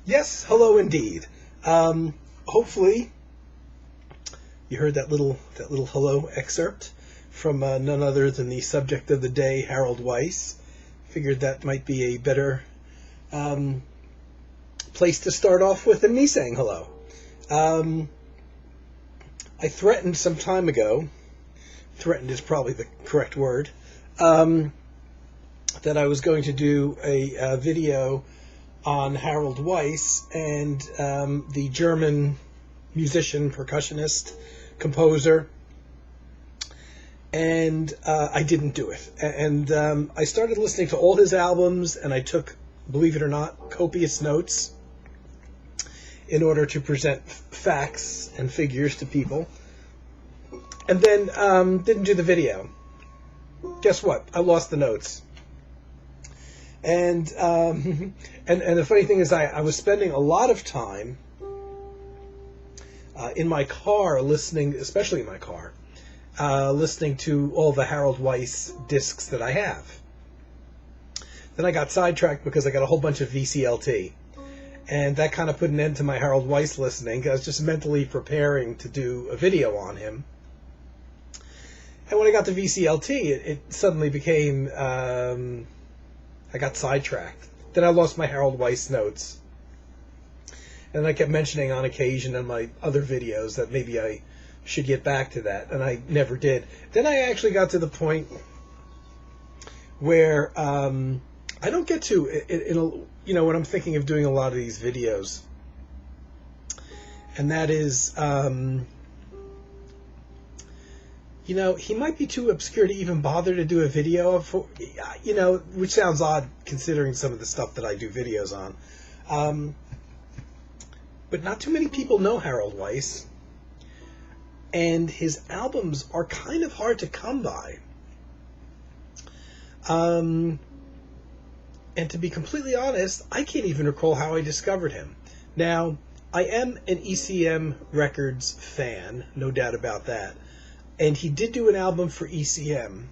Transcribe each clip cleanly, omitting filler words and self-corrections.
Yes, hello indeed. Hopefully, you heard that little hello excerpt from none other than the subject of the day, Harald Weiss. Figured that might be a better place to start off with than me saying hello. I threatened some time ago. Threatened is probably the correct word. That I was going to do a video on Harald Weiss and the German musician, percussionist, composer, and I didn't do it. And I started listening to all his albums, and I took, believe it or not, copious notes in order to present facts and figures to people, and then didn't do the video. Guess what? I lost the notes. And and the funny thing is, I was spending a lot of time in my car listening, especially in my car, listening to all the Harald Weiss discs that I have. Then I got sidetracked because I got a whole bunch of VCLT. And that kind of put an end to my Harald Weiss listening. I was just mentally preparing to do a video on him. And when I got to VCLT, it suddenly became... I got sidetracked. Then I lost my Harald Weiss notes. And I kept mentioning on occasion in my other videos that maybe I should get back to that, and I never did. Then I actually got to the point where I don't get to, when I'm thinking of doing a lot of these videos, and that is, he might be too obscure to even bother to do a video of, which sounds odd considering some of the stuff that I do videos on. But not too many people know Harald Weiss, and his albums are kind of hard to come by. And to be completely honest, I can't even recall how I discovered him. Now, I am an ECM Records fan, no doubt about that. And he did do an album for ECM,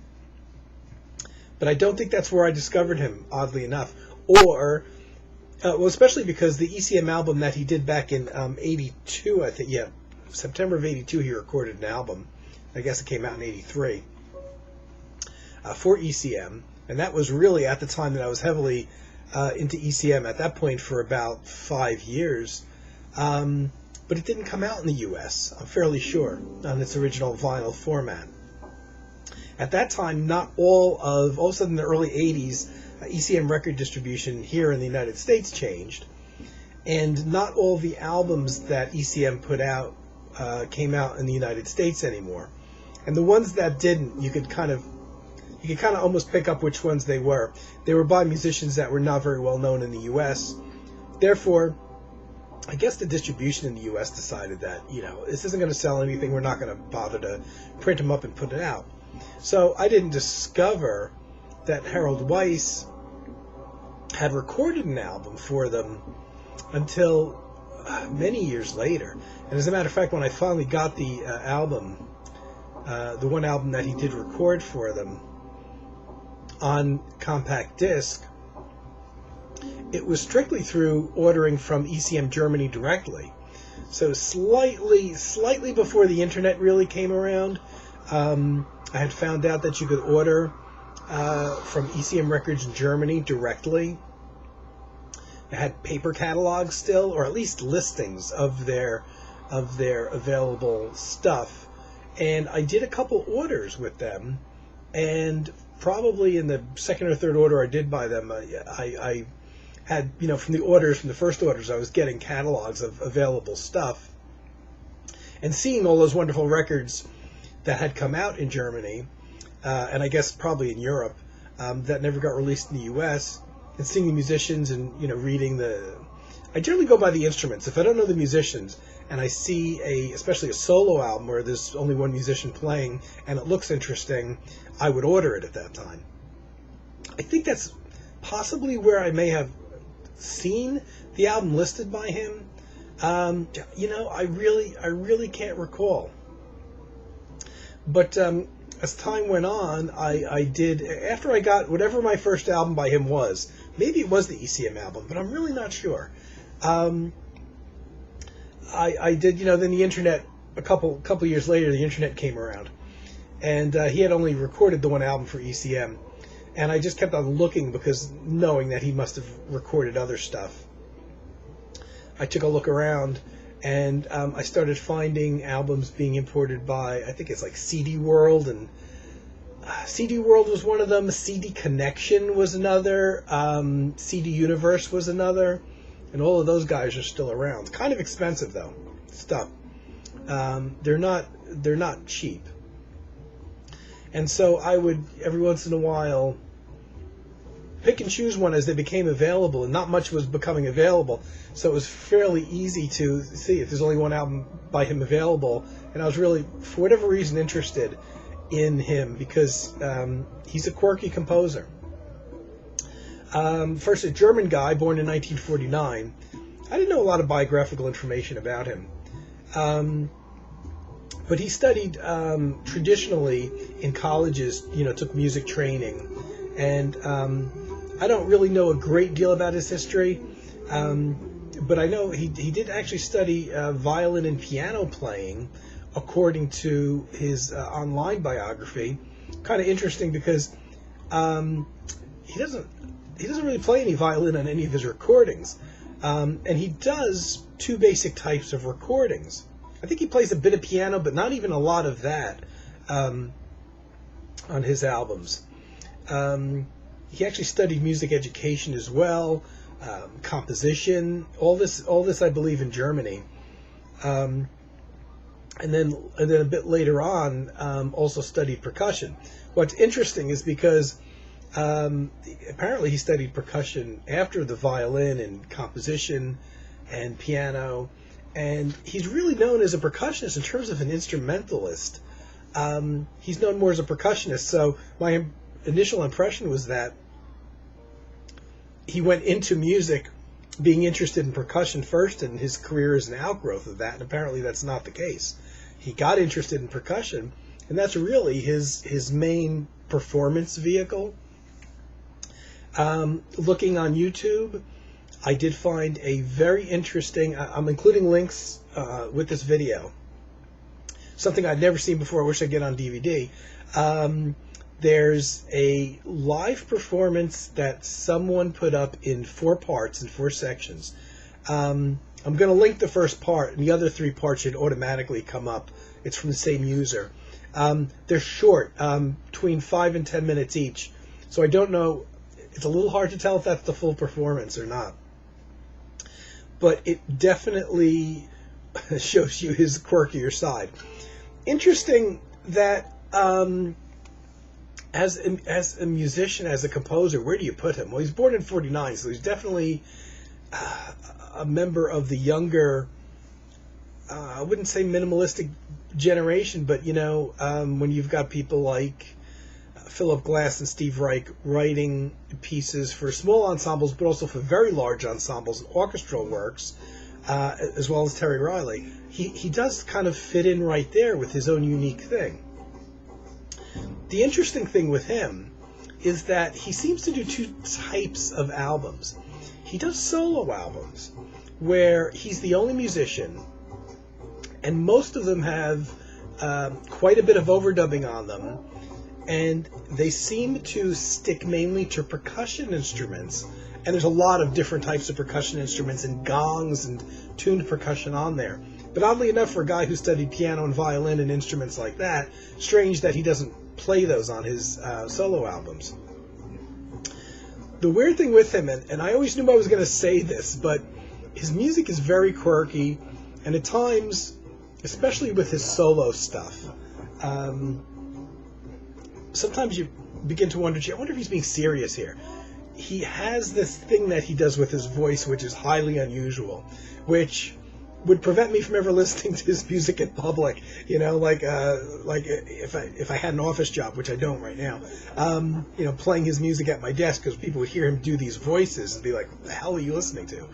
but I don't think that's where I discovered him, oddly enough. Or, especially because the ECM album that he did back in 82, I think, September of 82 he recorded an album. I guess it came out in 83 for ECM. And that was really at the time that I was heavily into ECM at that point for about 5 years. But it didn't come out in the U.S., I'm fairly sure, on its original vinyl format. At that time, not all of a sudden in the early 80s, ECM record distribution here in the United States changed, and not all the albums that ECM put out came out in the United States anymore. And the ones that didn't, you could kind of almost pick up which ones they were. They were by musicians that were not very well known in the U.S. Therefore, I guess the distribution in the U.S. decided that, this isn't going to sell anything. We're not going to bother to print them up and put it out. So I didn't discover that Harald Weiss had recorded an album for them until many years later. And as a matter of fact, when I finally got the album, the one album that he did record for them on compact disc, it was strictly through ordering from ECM Germany directly. So slightly before the internet really came around, I had found out that you could order from ECM Records in Germany directly. They had paper catalogs still, or at least listings of their available stuff. And I did a couple orders with them, and probably in the second or third order I did by them, I had, from the first orders, I was getting catalogs of available stuff, and seeing all those wonderful records that had come out in Germany, and I guess probably in Europe, that never got released in the U.S., and seeing the musicians and, reading I generally go by the instruments. If I don't know the musicians, and I see especially a solo album where there's only one musician playing, and it looks interesting, I would order it at that time. I think that's possibly where I may have seen the album listed by him. I really can't recall. But as time went on, I did, after I got whatever my first album by him was, maybe it was the ECM album, but I'm really not sure. I did, then the internet, a couple years later, the internet came around. And he had only recorded the one album for ECM. And I just kept on looking because knowing that he must have recorded other stuff. I took a look around, and I started finding albums being imported by, I think it's like CD World, and CD World was one of them, CD Connection was another, CD Universe was another, and all of those guys are still around. Kind of expensive though, stuff. They're not cheap. And so I would, every once in a while, pick and choose one as they became available, and not much was becoming available, so it was fairly easy to see if there's only one album by him available, and I was really, for whatever reason, interested in him, because he's a quirky composer. First, a German guy, born in 1949. I didn't know a lot of biographical information about him. But he studied traditionally in colleges, took music training. And I don't really know a great deal about his history, but I know he did actually study violin and piano playing, according to his online biography. Kind of interesting because he doesn't really play any violin on any of his recordings, and he does two basic types of recordings. I think he plays a bit of piano, but not even a lot of that on his albums. He actually studied music education as well, composition, all this I believe in Germany. And then a bit later on, also studied percussion. What's interesting is because apparently he studied percussion after the violin and composition and piano, and he's really known as a percussionist in terms of an instrumentalist. He's known more as a percussionist, so my initial impression was that he went into music being interested in percussion first, and his career is an outgrowth of that, and apparently that's not the case. He got interested in percussion, and that's really his main performance vehicle. Looking on YouTube, I did find a very interesting, I'm including links with this video, something I'd never seen before. I wish I'd get on DVD. There's a live performance that someone put up in 4 parts, in 4 sections. I'm going to link the first part, and the other 3 parts should automatically come up. It's from the same user. They're short, between 5 and 10 minutes each. So I don't know, it's a little hard to tell if that's the full performance or not. But it definitely shows you his quirkier side. Interesting that as a musician, as a composer, where do you put him? Well, he's born in 49, so he's definitely a member of the younger, I wouldn't say minimalistic generation, but when you've got people like Philip Glass and Steve Reich writing pieces for small ensembles, but also for very large ensembles and orchestral works, as well as Terry Riley, he does kind of fit in right there with his own unique thing. The interesting thing with him is that he seems to do 2 types of albums. He does solo albums where he's the only musician, and most of them have quite a bit of overdubbing on them, and they seem to stick mainly to percussion instruments, and there's a lot of different types of percussion instruments and gongs and tuned percussion on there. But oddly enough, for a guy who studied piano and violin and instruments like that, strange that he doesn't play those on his solo albums. The weird thing with him, and I always knew I was going to say this, but his music is very quirky, and at times, especially with his solo stuff, sometimes you begin to wonder, I wonder if he's being serious here. He has this thing that he does with his voice, which is highly unusual, which would prevent me from ever listening to his music in public. Like if I had an office job, which I don't right now, playing his music at my desk, because people would hear him do these voices and be like, "What the hell are you listening to?"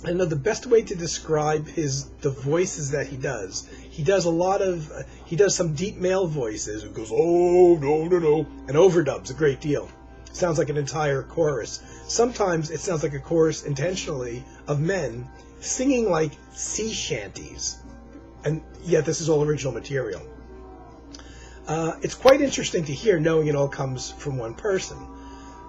I know the best way to describe the voices that he does some deep male voices. It goes, "Oh, no, no, no," and overdubs a great deal. sounds like an entire chorus. Sometimes it sounds like a chorus intentionally of men singing like sea shanties, and yet this is all original material. It's quite interesting to hear, knowing it all comes from one person.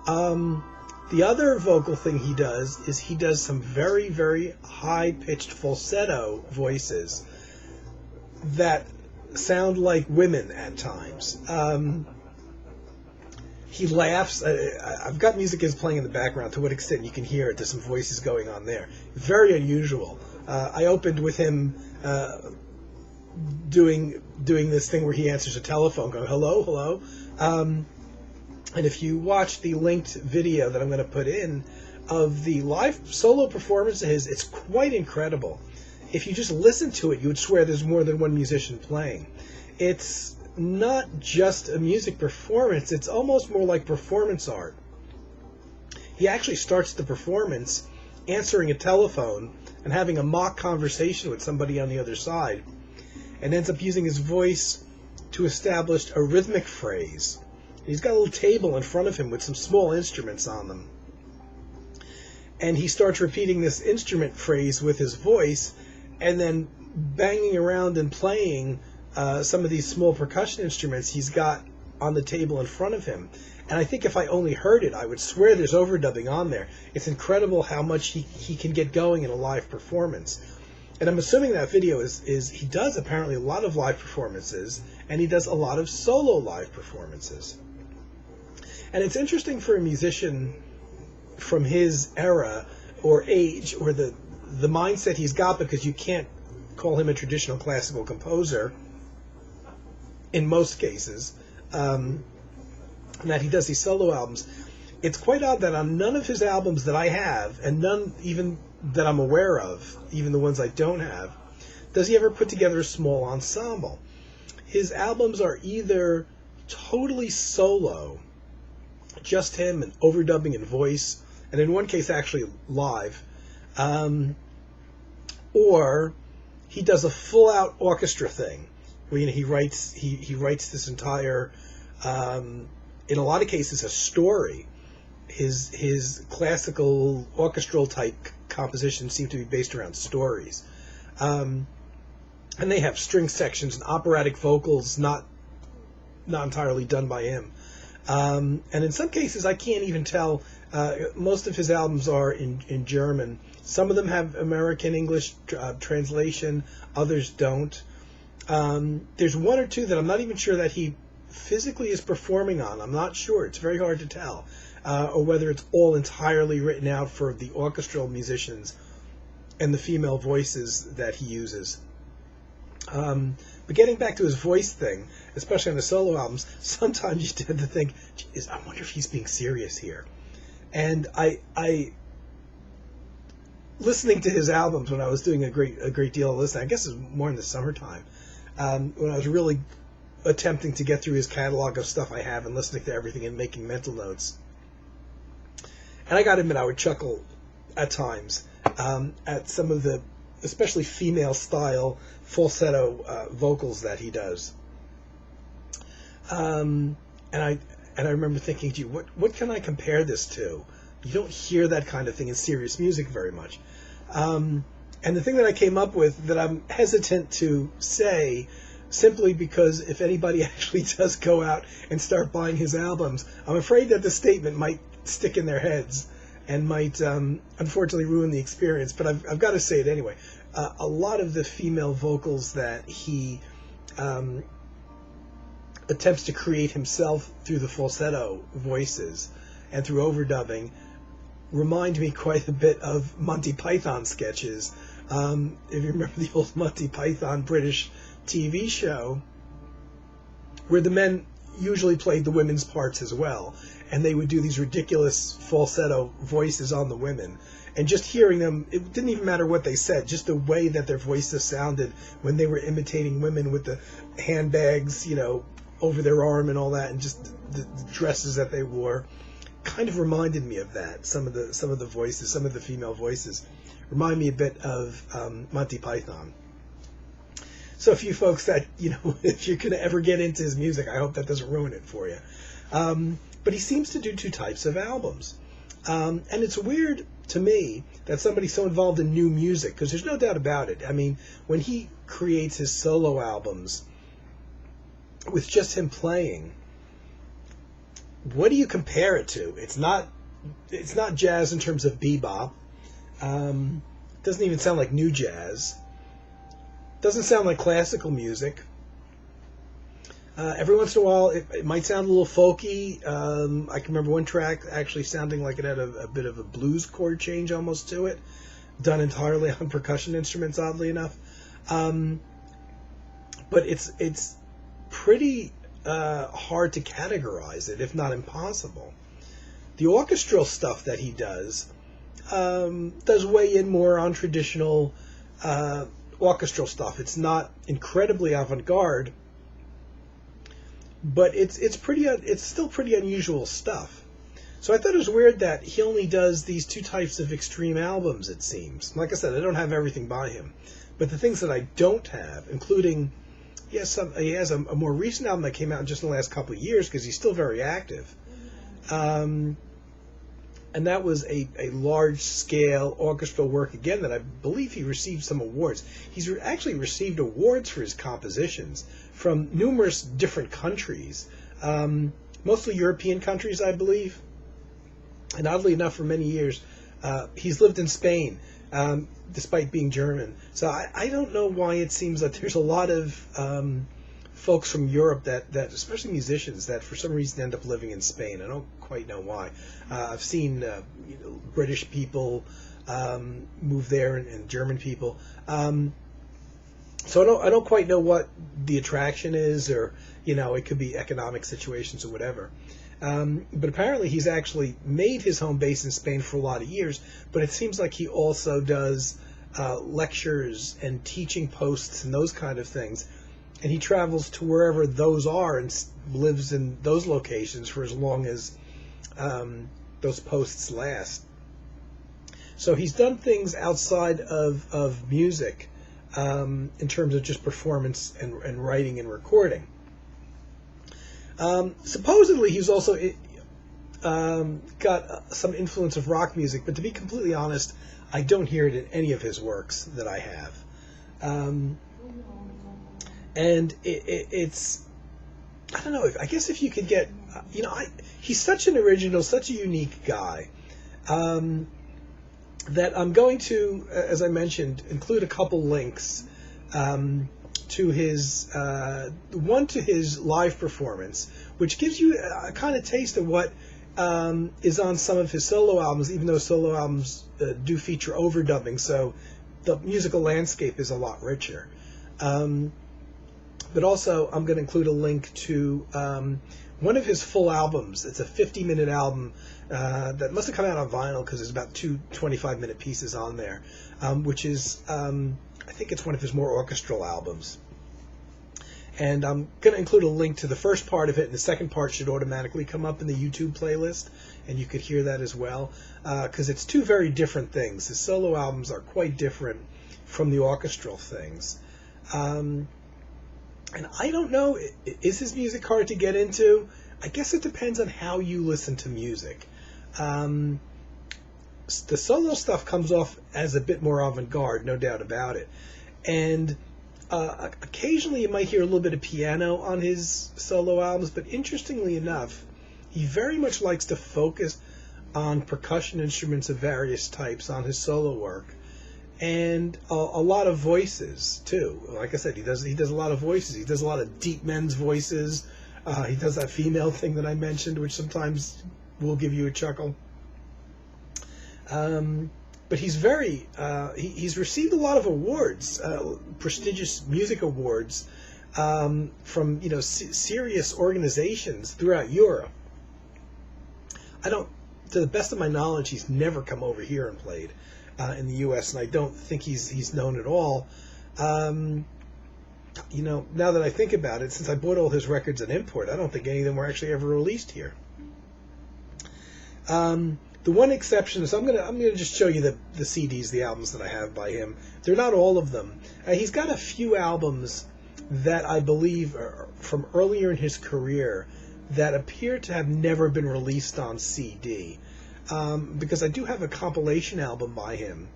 The other vocal thing he does is he does some very, very high-pitched falsetto voices that sound like women at times. He laughs. I've got music is playing in the background. To what extent you can hear it, there's some voices going on there. Very unusual. I opened with him doing this thing where he answers a telephone, going, hello, hello. And if you watch the linked video that I'm going to put in of the live solo performance of his, it's quite incredible. If you just listen to it, you would swear there's more than one musician playing. It's not just a music performance, it's almost more like performance art. He actually starts the performance answering a telephone and having a mock conversation with somebody on the other side, and ends up using his voice to establish a rhythmic phrase. He's got a little table in front of him with some small instruments on them. And he starts repeating this instrument phrase with his voice, and then banging around and playing some of these small percussion instruments he's got on the table in front of him. And I think if I only heard it, I would swear there's overdubbing on there. It's incredible how much he can get going in a live performance. And I'm assuming that video is he does apparently a lot of live performances, and he does a lot of solo live performances. And it's interesting for a musician from his era or age, or the mindset he's got, because you can't call him a traditional classical composer in most cases, and that he does these solo albums. It's quite odd that on none of his albums that I have, and none even that I'm aware of, even the ones I don't have, does he ever put together a small ensemble. His albums are either totally solo, just him and overdubbing and voice, and in one case actually live, or he does a full-out orchestra thing, where he writes this entire, in a lot of cases, a story. His classical orchestral type compositions seem to be based around stories, and they have string sections and operatic vocals, not entirely done by him. And in some cases, I can't even tell. Most of his albums are in German. Some of them have American English translation. Others don't. There's one or two that I'm not even sure that he physically is performing on. I'm not sure. It's very hard to tell. Or whether it's all entirely written out for the orchestral musicians and the female voices that he uses. But getting back to his voice thing, especially on the solo albums, sometimes you tend to think, geez, I wonder if he's being serious here. And I listening to his albums when I was doing a great deal of listening, I guess it was more in the summertime, when I was really attempting to get through his catalog of stuff I have and listening to everything and making mental notes. And I got to admit, I would chuckle at times at some of the, especially female-style falsetto vocals that he does. And I remember thinking, gee, what can I compare this to? You don't hear that kind of thing in serious music very much. And the thing that I came up with that I'm hesitant to say, simply because if anybody actually does go out and start buying his albums, I'm afraid that the statement might stick in their heads and might unfortunately ruin the experience. But I've got to say it anyway. A lot of the female vocals that he attempts to create himself through the falsetto voices and through overdubbing remind me quite a bit of Monty Python sketches. If you remember the old Monty Python British TV show, where the men usually played the women's parts as well, and they would do these ridiculous falsetto voices on the women. And just hearing them, it didn't even matter what they said, just the way that their voices sounded when they were imitating women with the handbags, over their arm and all that, and just the dresses that they wore, kind of reminded me of that. Some of the voices, some of the female voices, remind me a bit of Monty Python. So if you folks that, if you're going to ever get into his music, I hope that doesn't ruin it for you. but he seems to do two types of albums. And it's weird to me that somebody's so involved in new music, because there's no doubt about it. I mean, when he creates his solo albums with just him playing, what do you compare it to? It's not jazz in terms of bebop. Doesn't even sound like new jazz. Doesn't sound like classical music. Every once in a while, it might sound a little folky. I can remember one track actually sounding like it had a bit of a blues chord change almost to it, done entirely on percussion instruments, oddly enough. But it's pretty hard to categorize it, if not impossible. The orchestral stuff that he does weigh in more on traditional orchestral stuff. It's not incredibly avant-garde, but it's still pretty unusual stuff. So I thought it was weird that he only does these two types of extreme albums, it seems. Like I said, I don't have everything by him, but the things that I don't have, including he has a more recent album that came out just in the last couple of years, because he's still very active. And that was a large-scale orchestral work, again, that I believe he received some awards. He's actually received awards for his compositions from numerous different countries, mostly European countries, I believe. And oddly enough, for many years, he's lived in Spain, despite being German. So I don't know why it seems that there's a lot of folks from Europe that especially musicians, that for some reason end up living in Spain. I don't quite know why. I've seen British people move there, and German people. So I don't quite know what the attraction is, or it could be economic situations or whatever. But apparently he's actually made his home base in Spain for a lot of years. But it seems like he also does lectures and teaching posts and those kind of things. And he travels to wherever those are and lives in those locations for as long as those posts last. So he's done things outside of music in terms of just performance and writing and recording. Supposedly he's also got some influence of rock music, but to be completely honest, I don't hear it in any of his works that I have. And it's, I don't know, I guess if you could get, he's such an original, such a unique guy, that I'm going to, as I mentioned, include a couple links to his, one to his live performance, which gives you a kind of taste of what is on some of his solo albums, even though solo albums do feature overdubbing, so the musical landscape is a lot richer. But also, I'm going to include a link to one of his full albums. It's a 50-minute album that must have come out on vinyl, because there's about two 25-minute pieces on there, which is, I think it's one of his more orchestral albums. And I'm going to include a link to the first part of it, and the second part should automatically come up in the YouTube playlist, and you could hear that as well, because it's two very different things. His solo albums are quite different from the orchestral things. And I don't know, is his music hard to get into? I guess it depends on how you listen to music. The solo stuff comes off as a bit more avant-garde, no doubt about it. And occasionally you might hear a little bit of piano on his solo albums, but interestingly enough, he very much likes to focus on percussion instruments of various types on his solo work. And a lot of voices too. Like I said, he does a lot of voices. He does a lot of deep men's voices. He does that female thing that I mentioned, which sometimes will give you a chuckle. But he's very he's received a lot of awards, prestigious music awards, from serious organizations throughout Europe. To the best of my knowledge, he's never come over here and played in the U.S., and I don't think he's known at all. Now that I think about it, since I bought all his records at import, I don't think any of them were actually ever released here. The one exception is I'm gonna just show you the CDs, the albums that I have by him. They're not all of them. He's got a few albums that I believe are from earlier in his career that appear to have never been released on CD, because I do have a compilation album by him.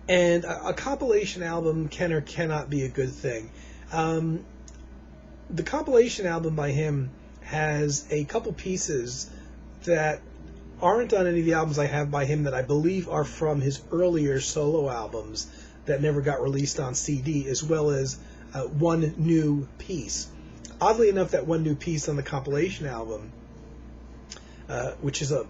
And a compilation album can or cannot be a good thing. The compilation album by him has a couple pieces that aren't on any of the albums I have by him that I believe are from his earlier solo albums that never got released on CD, as well as one new piece. Oddly enough, that one new piece on the compilation album, which is a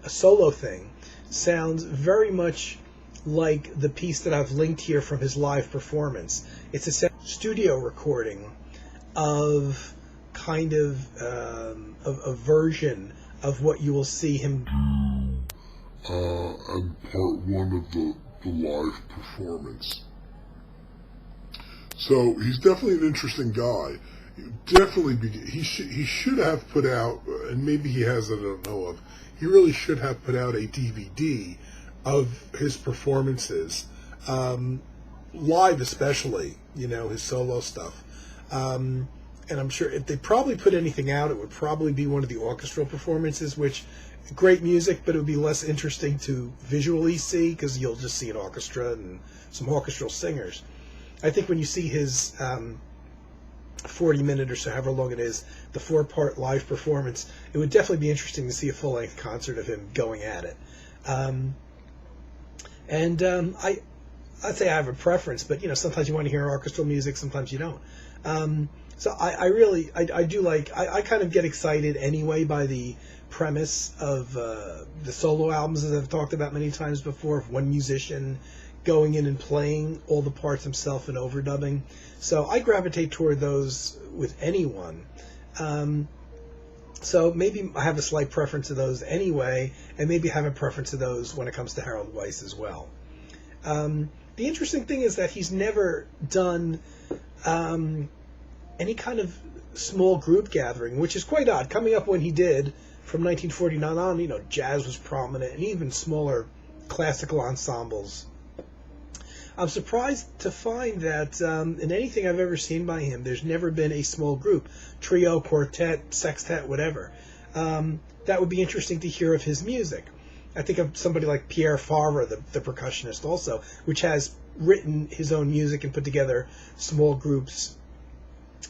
solo thing, sounds very much like the piece that I've linked here from his live performance. It's a studio recording of kind of a version of what you will see him do and part one of the live performance. So he's definitely an interesting guy. He should have put out, and maybe he has, I don't know of, he really should have put out a DVD of his performances, live especially, his solo stuff. And I'm sure if they probably put anything out, it would probably be one of the orchestral performances, which, great music, but it would be less interesting to visually see because you'll just see an orchestra and some orchestral singers. I think when you see his 40-minute or so, however long it is, the 4-part live performance, it would definitely be interesting to see a full-length concert of him going at it. I'd say I have a preference, but sometimes you want to hear orchestral music, sometimes you don't. So I do like, I kind of get excited anyway by the premise of the solo albums, as I've talked about many times before, of one musician going in and playing all the parts himself and overdubbing. So I gravitate toward those with anyone. So maybe I have a slight preference to those anyway, and maybe I have a preference to those when it comes to Harald Weiss as well. The interesting thing is that he's never done any kind of small group gathering, which is quite odd. Coming up when he did, from 1949 on, jazz was prominent, and even smaller classical ensembles. I'm surprised to find that in anything I've ever seen by him, there's never been a small group, trio, quartet, sextet, whatever. That would be interesting to hear of his music. I think of somebody like Pierre Favre, the percussionist also, which has written his own music and put together small groups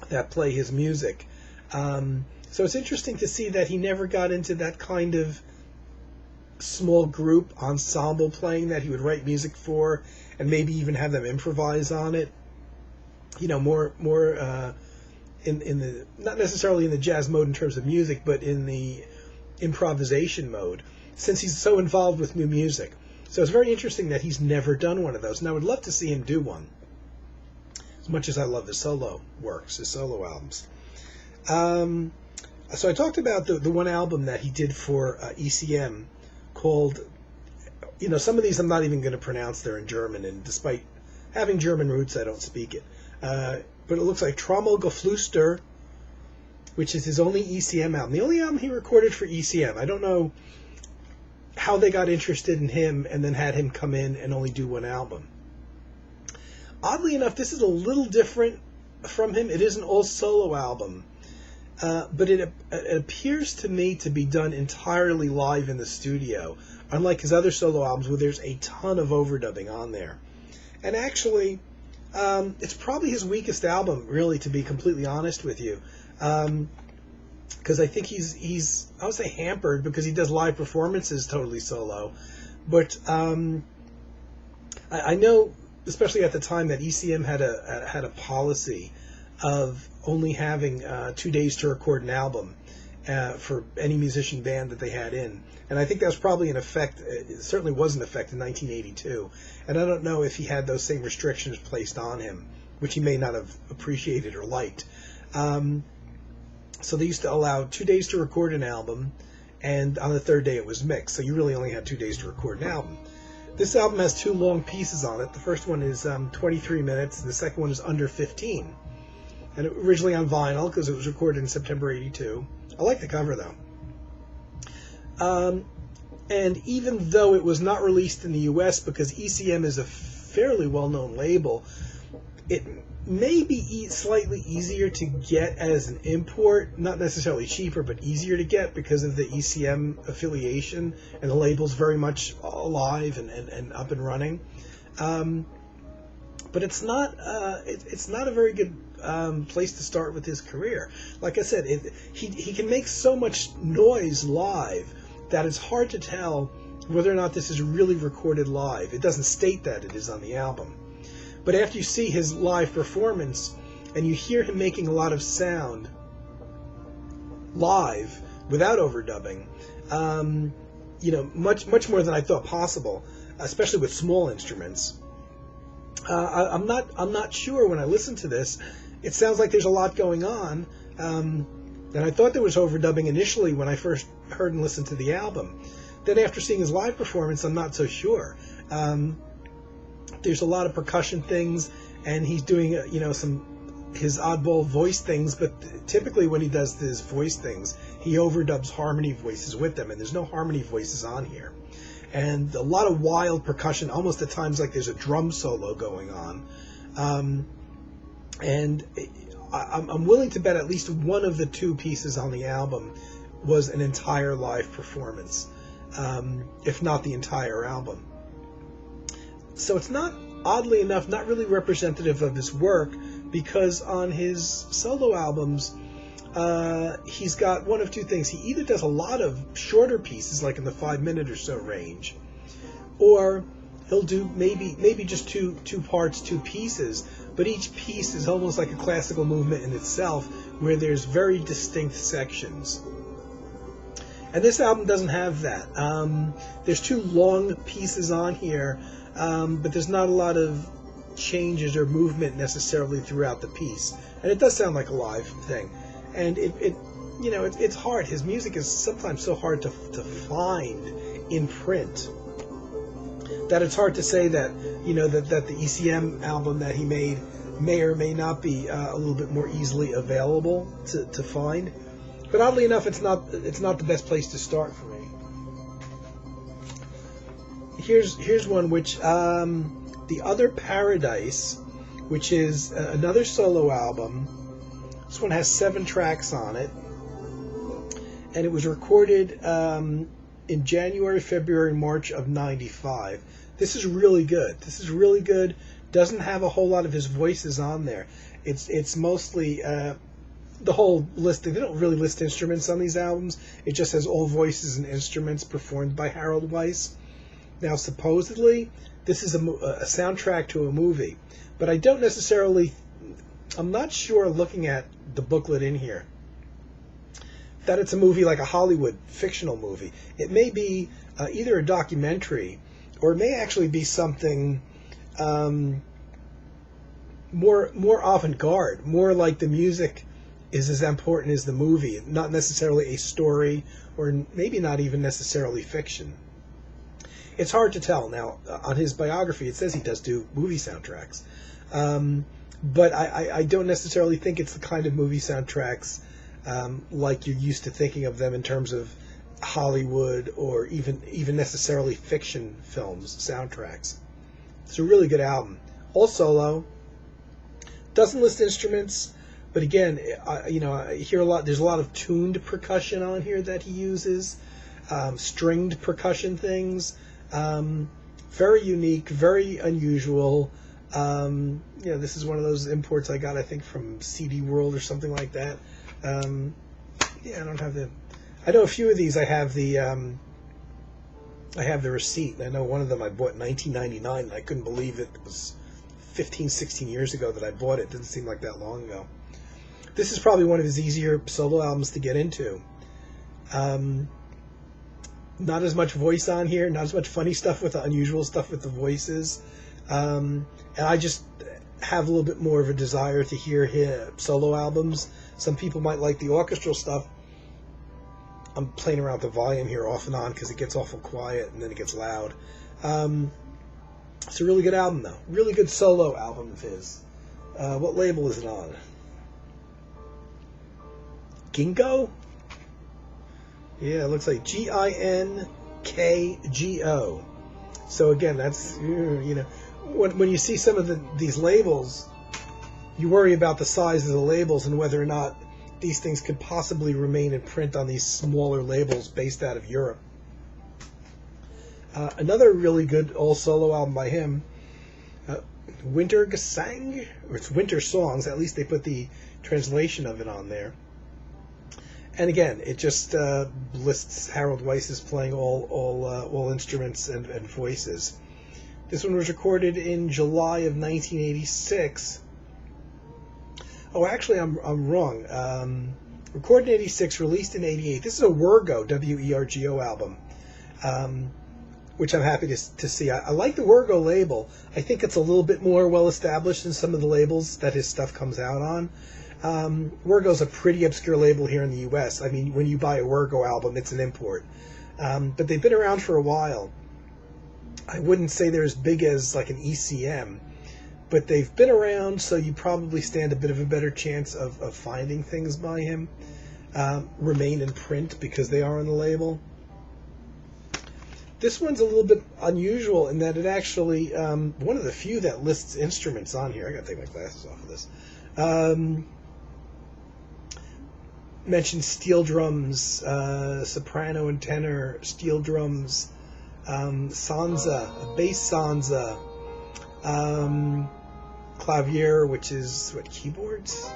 that play his music. So it's interesting to see that he never got into that kind of small group ensemble playing that he would write music for and maybe even have them improvise on it. More in the, not necessarily in the jazz mode in terms of music, but in the improvisation mode, since he's so involved with new music. So it's very interesting that he's never done one of those, and I would love to see him do one, as much as I love his solo works, his solo albums. So I talked about the one album that he did for ECM called, some of these I'm not even going to pronounce, they're in German, and despite having German roots, I don't speak it. But it looks like Trommelgeflüster, which is his only ECM album. The only album he recorded for ECM. I don't know how they got interested in him and then had him come in and only do one album. Oddly enough, this is a little different from him. It is an all-solo album, but it appears to me to be done entirely live in the studio, unlike his other solo albums where there's a ton of overdubbing on there. And actually, it's probably his weakest album, really, to be completely honest with you, because I think he's I would say hampered because he does live performances totally solo, but I know, especially at the time, that ECM had a policy of only having 2 days to record an album for any musician band that they had in. And I think that was probably in effect, it certainly was in effect in 1982. And I don't know if he had those same restrictions placed on him, which he may not have appreciated or liked. So they used to allow 2 days to record an album, and on the third day it was mixed. So you really only had 2 days to record an album. This album has two long pieces on it. The first one is 23 minutes, and the second one is under 15. And it, originally on vinyl, because it was recorded in September 82. I like the cover, though. And even though it was not released in the U.S., because ECM is a fairly well-known label, it maybe slightly easier to get as an import, not necessarily cheaper, but easier to get because of the ECM affiliation, and the label's very much alive and up and running. But it's not a very good place to start with his career. Like I said, he can make so much noise live that it's hard to tell whether or not this is really recorded live. It doesn't state that it is on the album. But after you see his live performance and you hear him making a lot of sound live without overdubbing, much more than I thought possible, especially with small instruments. I'm not sure when I listen to this. It sounds like there's a lot going on, and I thought there was overdubbing initially when I first heard and listened to the album. Then after seeing his live performance, I'm not so sure. There's a lot of percussion things, and he's doing his oddball voice things, but typically when he does his voice things, he overdubs harmony voices with them, and there's no harmony voices on here. And a lot of wild percussion, almost at times like there's a drum solo going on. And I'm willing to bet at least one of the two pieces on the album was an entire live performance, if not the entire album. So it's not, oddly enough, not really representative of his work, because on his solo albums, he's got one of two things. He either does a lot of shorter pieces, like in the 5-minute or so range, or he'll do maybe just two parts, two pieces, but each piece is almost like a classical movement in itself, where there's very distinct sections. And this album doesn't have that. There's two long pieces on here, but there's not a lot of changes or movement necessarily throughout the piece. And it does sound like a live thing. And it's hard. His music is sometimes so hard to find in print that it's hard to say that that the ECM album that he made may or may not be a little bit more easily available to find. But oddly enough, it's not the best place to start for me. Here's one which The Other Paradise, which is another solo album. This one has 7 tracks on it, and it was recorded in January, February, March of '95. This is really good. Doesn't have a whole lot of his voices on there. It's mostly the whole list. They don't really list instruments on these albums. It just has all voices and instruments performed by Harald Weiss. Now, supposedly, this is a soundtrack to a movie, but I don't necessarily. I'm not sure, looking at the booklet in here, that it's a movie like a Hollywood fictional movie. It may be either a documentary, or it may actually be something more avant-garde, more like the music is as important as the movie, not necessarily a story, or maybe not even necessarily fiction. It's hard to tell. Now, on his biography, it says he does do movie soundtracks. But I don't necessarily think it's the kind of movie soundtracks like you're used to thinking of them in terms of Hollywood or even necessarily fiction films soundtracks. It's a really good album. All solo. Doesn't list instruments, but again, I hear a lot. There's a lot of tuned percussion on here that he uses, stringed percussion things. Very unique, very unusual. This is one of those imports I got, I think, from CD World or something like that. I don't have the. I know a few of these. I have the receipt. And I know one of them I bought in 1999. And I couldn't believe it was 15, 16 years ago that I bought it. It didn't seem like that long ago. This is probably one of his easier solo albums to get into. Not as much voice on here. Not as much funny stuff with the unusual stuff with the voices. And I just have a little bit more of a desire to hear his solo albums. Some people might like the orchestral stuff. I'm playing around with the volume here off and on because it gets awful quiet and then it gets loud. It's a really good album, though. Really good solo album of his. What label is it on? Gingo? Yeah, it looks like Ginkgo. So again, that's, when you see some of these labels, you worry about the size of the labels and whether or not these things could possibly remain in print on these smaller labels based out of Europe. Another really good all-solo album by him, Winter Gesang, or it's Winter Songs, at least they put the translation of it on there. And again, it just lists Harald Weiss as playing all instruments and voices. This one was recorded in July of 1986. Oh, actually, I'm wrong. Recorded in 86, released in 88. This is a Wergo, W-E-R-G-O album, which I'm happy to see. I like the Wergo label. I think it's a little bit more well-established than some of the labels that his stuff comes out on. Wergo's a pretty obscure label here in the U.S. I mean, when you buy a Wergo album, it's an import. But they've been around for a while. I wouldn't say they're as big as like an ECM, but they've been around, so you probably stand a bit of a better chance of finding things by him. Remain in print because they are on the label. This one's a little bit unusual in that it actually, one of the few that lists instruments on here. I gotta take my glasses off of this. Mentions steel drums, soprano and tenor, steel drums, sansa, bass sansa, clavier, which is, keyboards?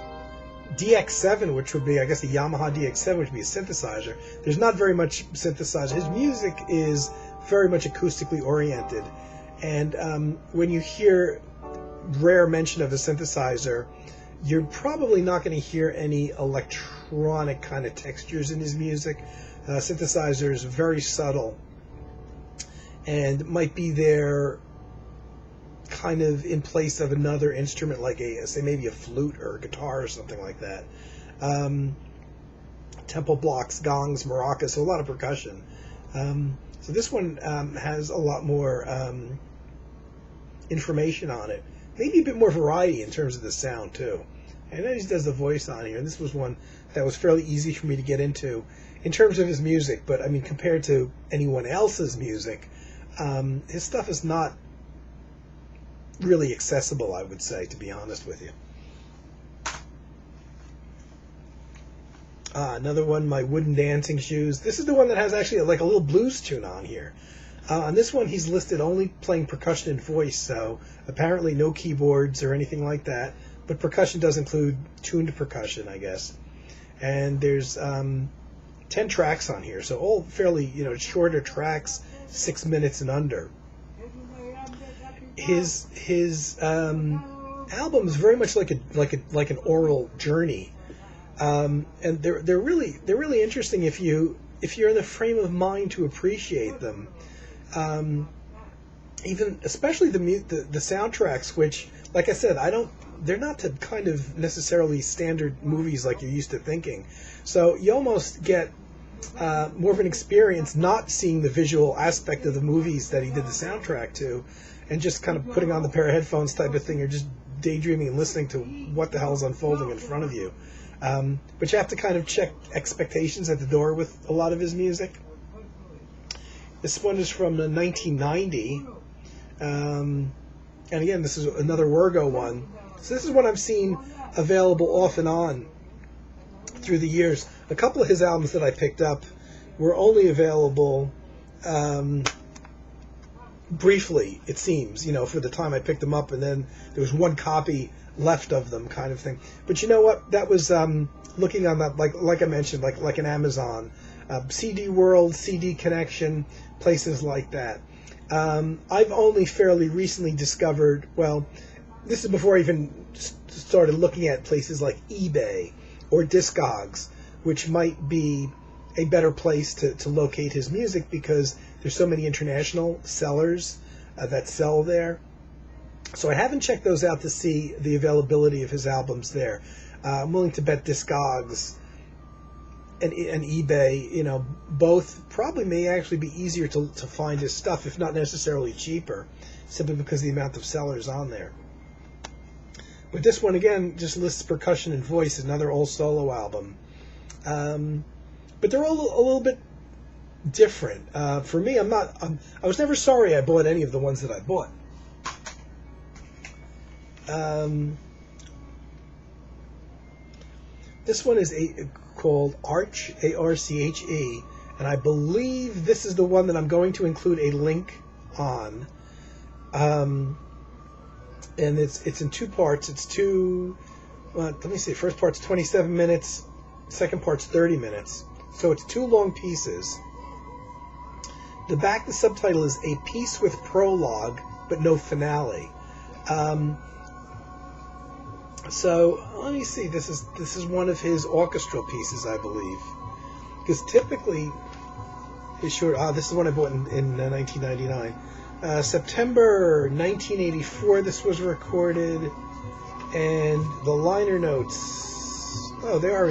DX7, which would be, I guess, the Yamaha DX7, which would be a synthesizer. There's not very much synthesizer. His music is very much acoustically oriented. And when you hear rare mention of a synthesizer, you're probably not going to hear any electronic kind of textures in his music. Synthesizer is very subtle and might be there kind of in place of another instrument, like say maybe a flute or a guitar or something like that. Tempo blocks, gongs, maracas, so a lot of percussion. So this one has a lot more information on it. Maybe a bit more variety in terms of the sound, too. And then he does the voice on here. And this was one that was fairly easy for me to get into in terms of his music. But, I mean, compared to anyone else's music, his stuff is not really accessible, I would say, to be honest with you. Another one, My Wooden Dancing Shoes. This is the one that has actually like a little blues tune on here. On this one, he's listed only playing percussion and voice, so apparently no keyboards or anything like that. But percussion does include tuned percussion, I guess. And there's 10 tracks on here, so all fairly, shorter tracks, 6 minutes and under. His album is very much like an oral journey, and they're really interesting if you're in the frame of mind to appreciate them. Even especially the soundtracks, which, like I said, they're not to kind of necessarily standard movies like you're used to thinking. So you almost get more of an experience not seeing the visual aspect of the movies that he did the soundtrack to, and just kind of putting on the pair of headphones type of thing, or just daydreaming and listening to what the hell is unfolding in front of you. But you have to kind of check expectations at the door with a lot of his music. This one is from 1990. And again, this is another Wergo one. So this is what I've seen available off and on through the years. A couple of his albums that I picked up were only available briefly, it seems, for the time I picked them up, and then there was one copy left of them, kind of thing. But you know what? That was looking on that, like I mentioned, like an Amazon, CD World, CD Connection, places like that. I've only fairly recently discovered, well, this is before I even started looking at places like eBay or Discogs, which might be a better place to locate his music, because there's so many international sellers that sell there. So I haven't checked those out to see the availability of his albums there. I'm willing to bet Discogs and eBay, both probably may actually be easier to find his stuff, if not necessarily cheaper, simply because of the amount of sellers on there. But this one, again, just lists percussion and voice, another all-solo album. But they're all a little bit different. For me, I was never sorry I bought any of the ones that I bought. This one is called Arch, A-R-C-H-E, and I believe this is the one that I'm going to include a link on. And it's in two parts. It's let me see, first part's 27 minutes, second part's 30 minutes. So it's two long pieces. The subtitle is A Piece with Prologue, but no finale. So let me see. This is one of his orchestral pieces, I believe, because typically his short. This is one I bought in 1999, September 1984. This was recorded, and the liner notes. Oh, they're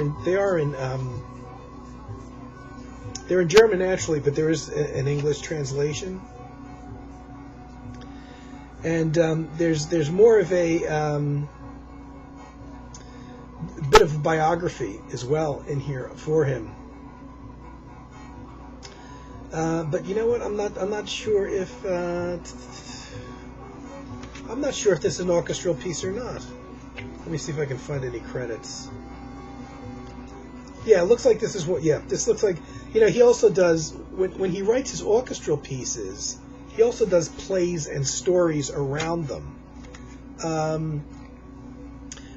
in German naturally, but there is an English translation. And there's more of a bit of biography as well in here for him. But you know what? I'm not sure if this is an orchestral piece or not. Let me see if I can find any credits. Yeah, it looks like this is what. Yeah, this looks like. He also does when he writes his orchestral pieces. He also does plays and stories around them.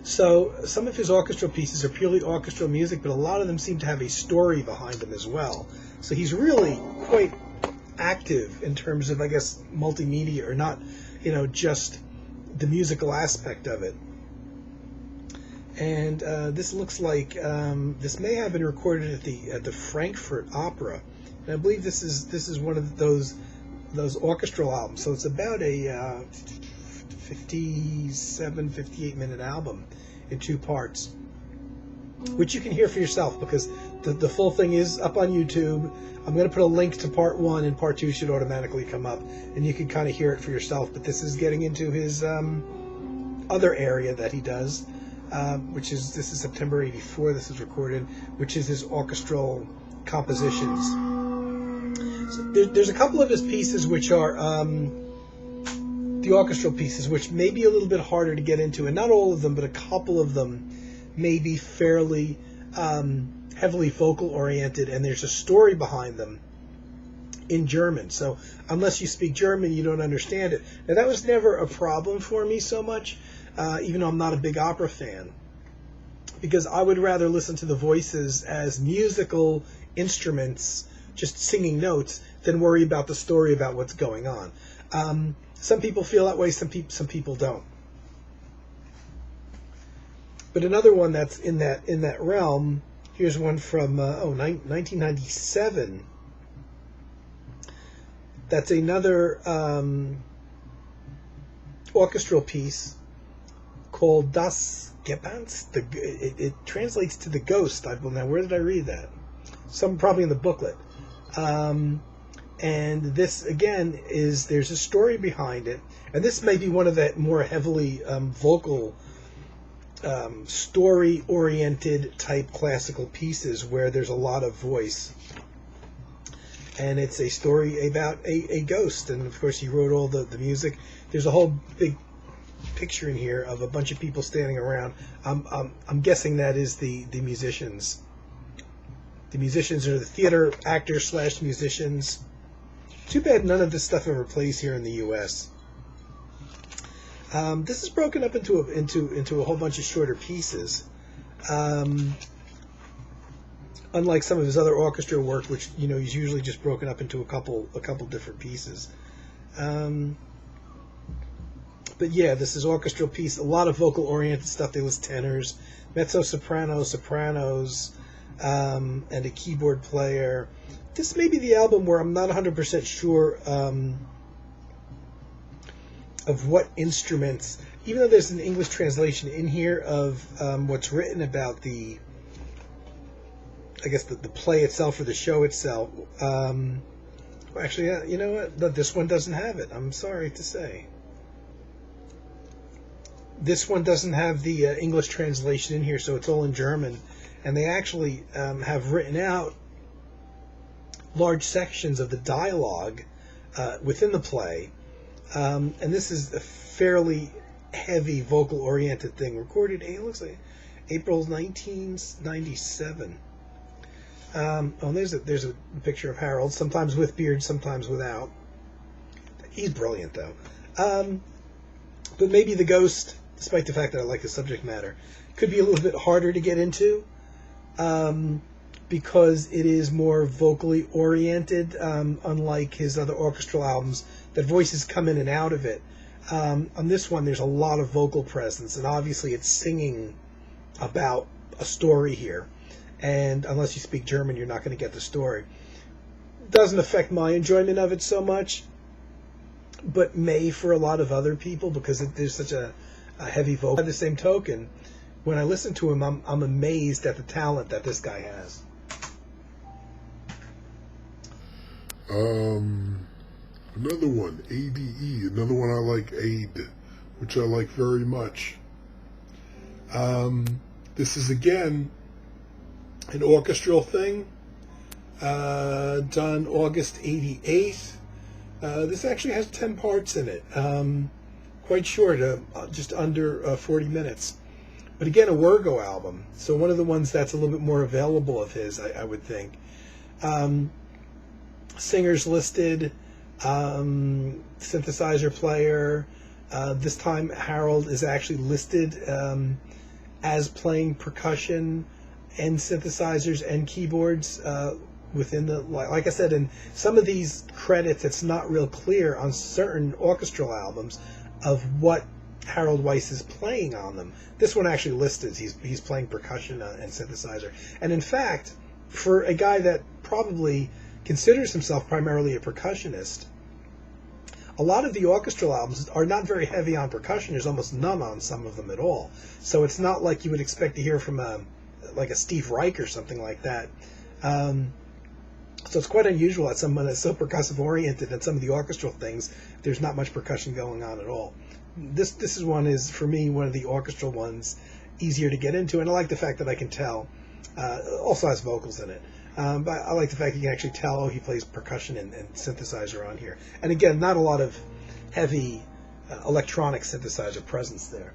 So some of his orchestral pieces are purely orchestral music, but a lot of them seem to have a story behind them as well. So he's really quite active in terms of, I guess, multimedia, or not, just the musical aspect of it. And this looks like this may have been recorded at the Frankfurt Opera, and I believe this is one of those orchestral albums. So it's about a 57, 58 minute album in two parts, which you can hear for yourself because the full thing is up on YouTube. I'm going to put a link to part 1, and part 2 should automatically come up, and you can kind of hear it for yourself. But this is getting into his other area that he does, this is September 84. This is recorded, which is his orchestral compositions. So there's a couple of his pieces which are the orchestral pieces, which may be a little bit harder to get into, and not all of them, but a couple of them may be fairly heavily vocal oriented, and there's a story behind them in German. So unless you speak German, you don't understand it. Now that was never a problem for me so much, even though I'm not a big opera fan, because I would rather listen to the voices as musical instruments just singing notes than worry about the story about what's going on. Some people feel that way, some people don't. But another one that's in that realm, here's one from 1997. That's another orchestral piece called Das Gespenst. It translates to the ghost. Now, where did I read that? Probably in the booklet. And this, again, there's a story behind it. And this may be one of that more heavily vocal, story-oriented type classical pieces where there's a lot of voice. And it's a story about a ghost. And, of course, he wrote all the music. There's a whole big picture in here of a bunch of people standing around. I'm guessing that is the musicians. The musicians are the theater actors / musicians. Too bad none of this stuff ever plays here in the U.S. This is broken up into a whole bunch of shorter pieces. Unlike some of his other orchestra work, which he's usually just broken up into a couple different pieces. But yeah, this is orchestral piece. A lot of vocal oriented stuff. They list tenors, mezzo sopranos, sopranos, and a keyboard player. This may be the album where I'm not 100% sure of what instruments, even though there's an English translation in here of what's written about the play itself or the show itself. Actually, you know what? This one doesn't have it. I'm sorry to say. This one doesn't have the English translation in here, so it's all in German. And they actually have written out large sections of the dialogue within the play. And this is a fairly heavy vocal-oriented thing. Recorded, it looks like April 1997. There's a picture of Harald, sometimes with beard, sometimes without. He's brilliant, though. But maybe the Ghost, despite the fact that I like the subject matter, could be a little bit harder to get into because it is more vocally oriented, unlike his other orchestral albums, that voices come in and out of it. On this one, there's a lot of vocal presence, and obviously it's singing about a story here. And unless you speak German, you're not going to get the story. It doesn't affect my enjoyment of it so much, but may for a lot of other people because there's such a heavy vocal. By the same token, when I listen to him, I'm amazed at the talent that this guy has. Another one, ADE. Another one I like, AID, which I like very much. This is, again, an orchestral thing, done August 88th. This actually has 10 parts in it, quite short, just under 40 minutes. But again, a Wergo album, so one of the ones that's a little bit more available of his, I would think. Singers listed, synthesizer player. This time Harald is actually listed as playing percussion and synthesizers and keyboards within the, like I said, in some of these credits, it's not real clear on certain orchestral albums of what Harald Weiss is playing on them. This one actually listed he's playing percussion and synthesizer. And in fact, for a guy that probably considers himself primarily a percussionist, a lot of the orchestral albums are not very heavy on percussion. There's almost none on some of them at all. So it's not like you would expect to hear from a Steve Reich or something like that. So it's quite unusual that someone that's so percussive oriented that some of the orchestral things, there's not much percussion going on at all. This is for me one of the orchestral ones, easier to get into, and I like the fact that I can tell. Also has vocals in it. But I like the fact you can actually tell, he plays percussion and synthesizer on here. And again, not a lot of heavy electronic synthesizer presence there.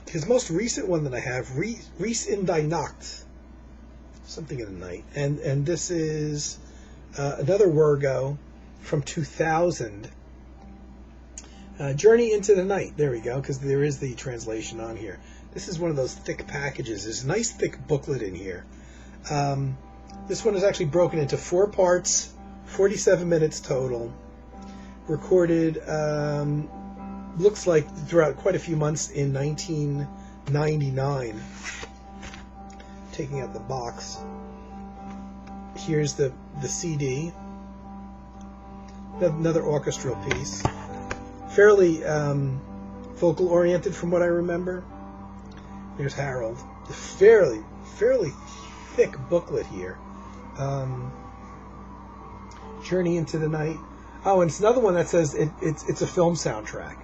His most recent one that I have, Reese in die Nacht, something in the night. And this is another Wergo from 2000. Journey into the Night. There we go, because there is the translation on here. This is one of those thick packages. There's a nice thick booklet in here. This one is actually broken into 4 parts, 47 minutes total. Recorded, looks like throughout quite a few months in 1999. Taking out the box. Here's the CD. Another orchestral piece. Fairly vocal oriented from what I remember. There's Harald. A fairly thick booklet here. Journey into the Night. Oh, and it's another one that says it's a film soundtrack.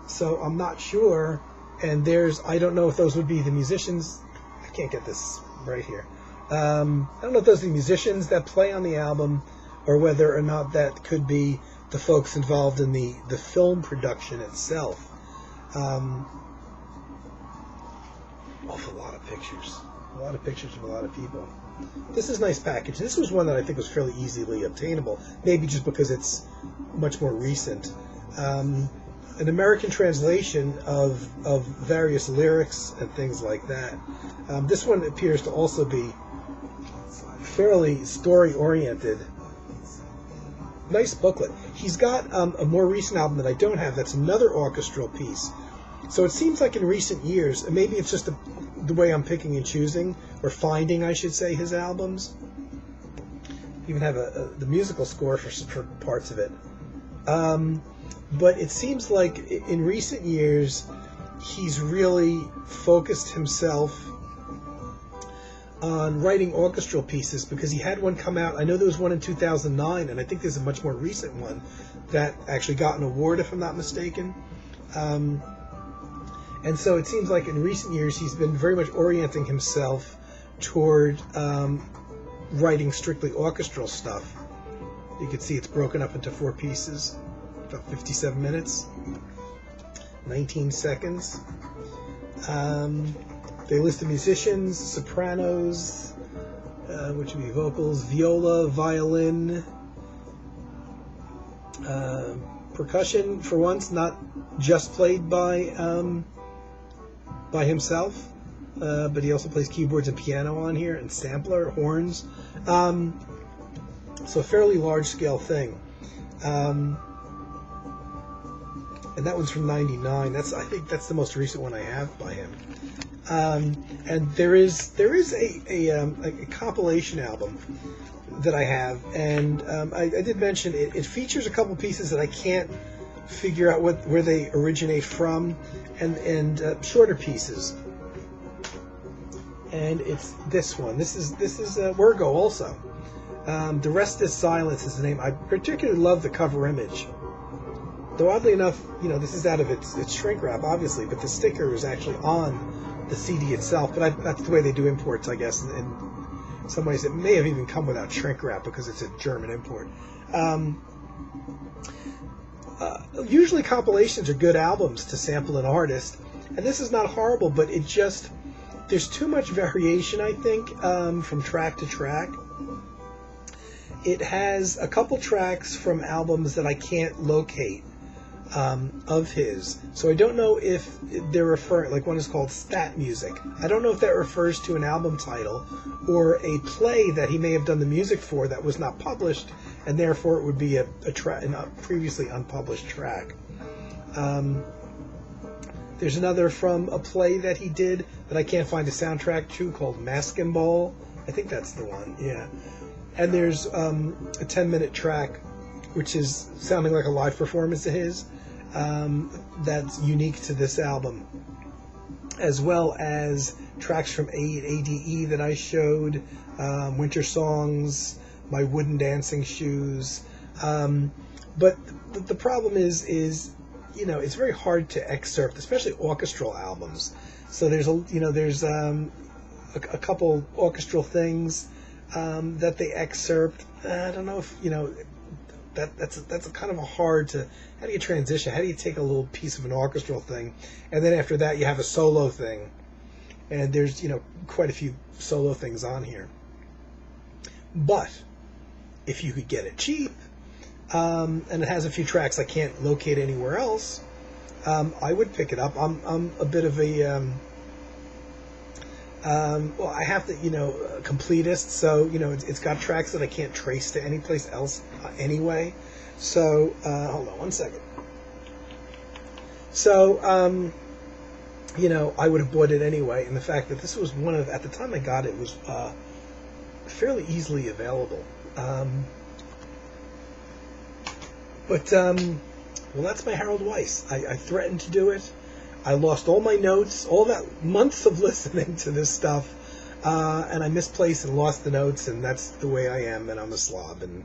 So I'm not sure. And I don't know if those would be the musicians. I can't get this right here. I don't know if those are the musicians that play on the album, or whether or not that could be the folks involved in the film production itself. Awful lot of pictures. A lot of pictures of a lot of people. This is a nice package. This was one that I think was fairly easily obtainable, maybe just because it's much more recent. An American translation of various lyrics and things like that. This one appears to also be fairly story-oriented. Nice booklet. He's got a more recent album that I don't have that's another orchestral piece. So it seems like in recent years, and maybe it's just the way I'm picking and choosing, or finding, I should say, his albums. Even have the musical score for parts of it. But it seems like in recent years, he's really focused himself on writing orchestral pieces, because he had one come out. I know there was one in 2009, and I think there's a much more recent one that actually got an award, if I'm not mistaken. And so it seems like in recent years he's been very much orienting himself toward writing strictly orchestral stuff. You can see it's broken up into 4 pieces, about 57 minutes, 19 seconds. They listed musicians, sopranos, which would be vocals, viola, violin, percussion, for once, not just played by himself, but he also plays keyboards and piano on here, and sampler, horns. So a fairly large-scale thing. And that one's from '99. I think that's the most recent one I have by him. And there is a compilation album that I have, and I did mention it features a couple pieces that I can't figure out where they originate from, and shorter pieces. And it's this one. This is Virgo also. The Rest is Silence is the name. I particularly love the cover image. Though oddly enough, this is out of its shrink wrap, obviously, but the sticker is actually on the CD itself. But that's the way they do imports, I guess. In some ways, it may have even come without shrink wrap because it's a German import. Usually compilations are good albums to sample an artist, and this is not horrible, but there's too much variation, I think, from track to track. It has a couple tracks from albums that I can't locate of his. So I don't know if they're referring, like one is called Stat Music. I don't know if that refers to an album title or a play that he may have done the music for that was not published, and therefore it would be a previously unpublished track. There's another from a play that he did that I can't find a soundtrack to called Masking Ball. I think that's the one, yeah. And there's a 10-minute track which is sounding like a live performance of his that's unique to this album, as well as tracks from ADE that I showed, Winter Songs, My Wooden Dancing Shoes. But the problem is it's very hard to excerpt, especially orchestral albums. So there's a couple orchestral things that they excerpt. I don't know if that's a kind of a hard to. How do you transition? How do you take a little piece of an orchestral thing, and then after that you have a solo thing, and there's quite a few solo things on here. But if you could get it cheap, and it has a few tracks I can't locate anywhere else, I would pick it up. I'm a bit of a well, I have to, a completist, so, it's got tracks that I can't trace to any place else anyway. So, hold on one second. So, I would have bought it anyway, and the fact that this was at the time I got it, was fairly easily available. Well, that's my Harald Weiss. I threatened to do it. I lost all my notes, all that months of listening to this stuff, and I misplaced and lost the notes, and that's the way I am, and I'm a slob, and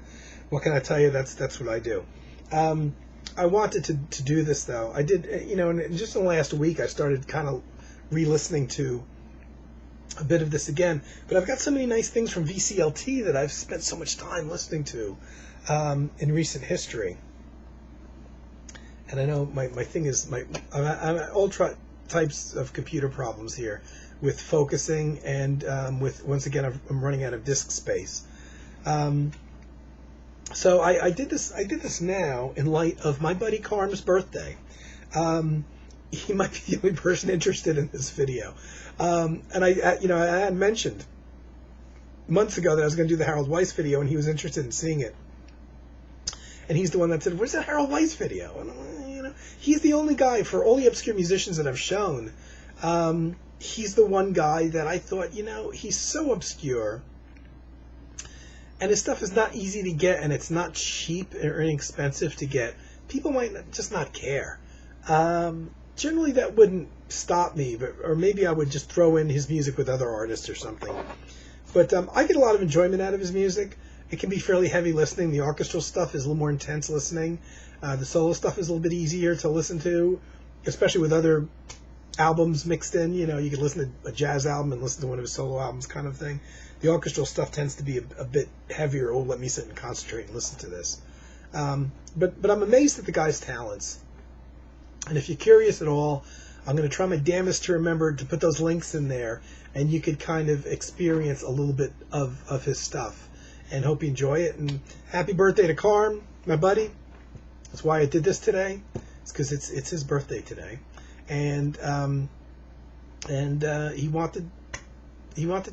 what can I tell you? That's what I do. I wanted to do this, though. I did, and just in the last week, I started kind of re-listening to a bit of this again, but I've got so many nice things from VCLT that I've spent so much time listening to in recent history. And I know my thing is I'm all types of computer problems here with focusing and with, once again, I'm running out of disk space. So I did this now in light of my buddy Carm's birthday. He might be the only person interested in this video. And I had mentioned months ago that I was going to do the Harald Weiss video, and he was interested in seeing it. And he's the one that said, "Where's that Harald Weiss video?" And he's the only guy, for all the obscure musicians that I've shown, he's the one guy that I thought, he's so obscure, and his stuff is not easy to get, and it's not cheap or inexpensive to get. People might just not care. Generally, that wouldn't stop me, or maybe I would just throw in his music with other artists or something. But I get a lot of enjoyment out of his music. It can be fairly heavy listening. The orchestral stuff is a little more intense listening. The solo stuff is a little bit easier to listen to, especially with other albums mixed in. You can listen to a jazz album and listen to one of his solo albums, kind of thing. The orchestral stuff tends to be a bit heavier. Oh, let me sit and concentrate and listen to this. But I'm amazed at the guy's talents. And if you're curious at all, I'm going to try my damnedest to remember to put those links in there, and you could kind of experience a little bit of his stuff. And hope you enjoy it. And happy birthday to Carm, my buddy. That's why I did this today. It's because it's his birthday today, and he wanted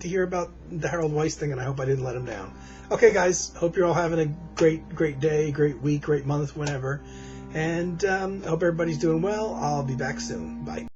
to hear about the Harald Weiss thing, and I hope I didn't let him down. Okay, guys, hope you're all having a great day, great week, great month, whenever, and I hope everybody's doing well. I'll be back soon. Bye.